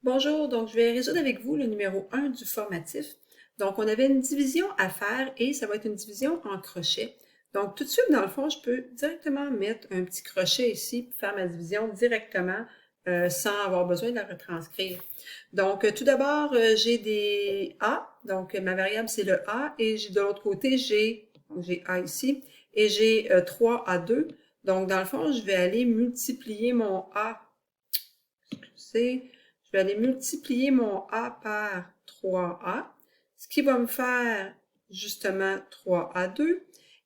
Bonjour, donc je vais résoudre avec vous le numéro 1 du formatif. Donc, on avait une division à faire et ça va être une division en crochet. Donc, tout de suite, dans le fond, je peux directement mettre un petit crochet ici pour faire ma division directement sans avoir besoin de la retranscrire. Donc, tout d'abord, j'ai des A. Donc, ma variable, c'est le A. Et de l'autre côté, j'ai A ici. Et j'ai 3 A2. Donc, dans le fond, je vais aller multiplier mon A. Je vais aller multiplier mon A par 3A, ce qui va me faire justement 3A2.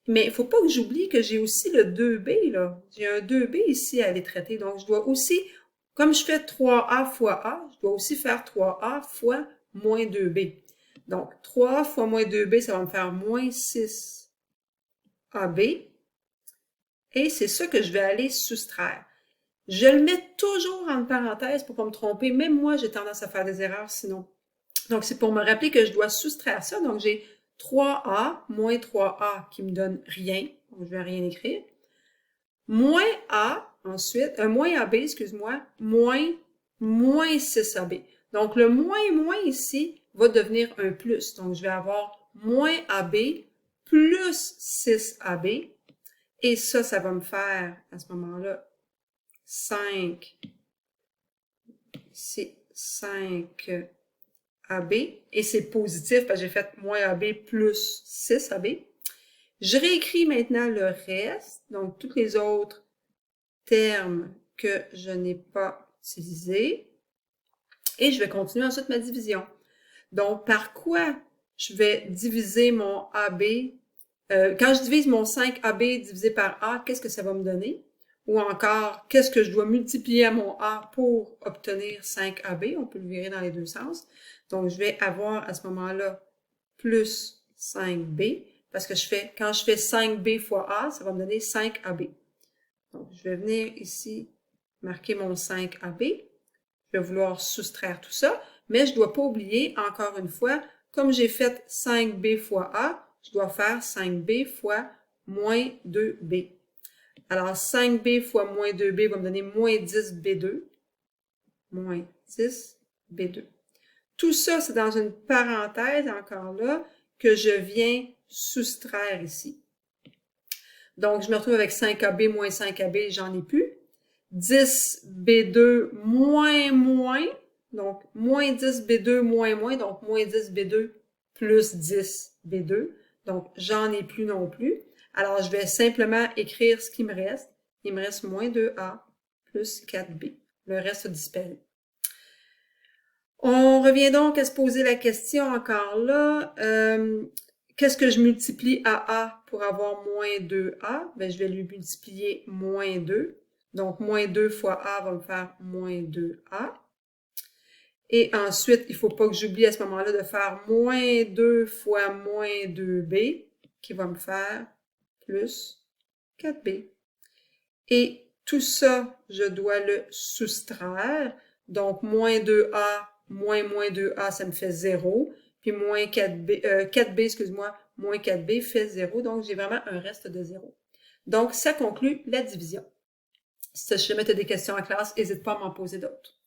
Mais il ne faut pas que j'oublie que j'ai aussi le 2B, là. J'ai un 2B ici à aller traiter. Donc, je dois aussi, comme je fais 3A fois A, je dois aussi faire 3A fois moins 2B. Donc, 3A fois moins 2B, ça va me faire moins 6AB. Et c'est ça que je vais aller soustraire. Je le mets toujours entre parenthèses pour pas me tromper. Même moi, j'ai tendance à faire des erreurs sinon. Donc, c'est pour me rappeler que je dois soustraire ça. Donc, j'ai 3A moins 3A qui me donne rien. Donc, je vais rien écrire. Moins A, ensuite, moins AB, excuse-moi, moins 6AB. Donc, le moins ici va devenir un plus. Donc, je vais avoir moins AB plus 6AB. Et ça va me faire, à ce moment-là, 5, c'est 5 AB, et c'est positif parce que j'ai fait moins AB plus 6 AB. Je réécris maintenant le reste, donc tous les autres termes que je n'ai pas utilisés, et je vais continuer ensuite ma division. Donc, par quoi je vais diviser mon AB? Quand je divise mon 5AB divisé par A, qu'est-ce que ça va me donner? Ou encore, qu'est-ce que je dois multiplier à mon A pour obtenir 5AB? On peut le virer dans les deux sens. Donc, je vais avoir à ce moment-là plus 5B, parce que quand je fais 5B fois A, ça va me donner 5AB. Donc, je vais venir ici marquer mon 5AB. Je vais vouloir soustraire tout ça, mais je ne dois pas oublier, encore une fois, comme j'ai fait 5B fois A, je dois faire 5B fois moins 2B. Alors, 5B fois moins 2B va me donner moins 10B2. Moins 10B2. Tout ça, c'est dans une parenthèse, encore là, que je viens soustraire ici. Donc, je me retrouve avec 5AB moins 5AB, j'en ai plus. 10B2 moins, donc moins 10B2 moins, donc moins 10B2 plus 10B2. Donc, j'en ai plus non plus. Alors, je vais simplement écrire ce qui me reste. Il me reste moins 2A plus 4B. Le reste a disparu. On revient donc à se poser la question encore là. Qu'est-ce que je multiplie à A pour avoir moins 2A? Ben, je vais lui multiplier moins 2. Donc, moins 2 fois A va me faire moins 2A. Et ensuite, il ne faut pas que j'oublie à ce moment-là de faire moins 2 fois moins 2B, qui va me faire plus 4B. Et tout ça, je dois le soustraire. Donc, moins 2A moins 2A, ça me fait 0. Puis moins 4B, excuse-moi, moins 4B fait 0. Donc, j'ai vraiment un reste de 0. Donc, ça conclut la division. Si jamais tu as des questions en classe, n'hésite pas à m'en poser d'autres.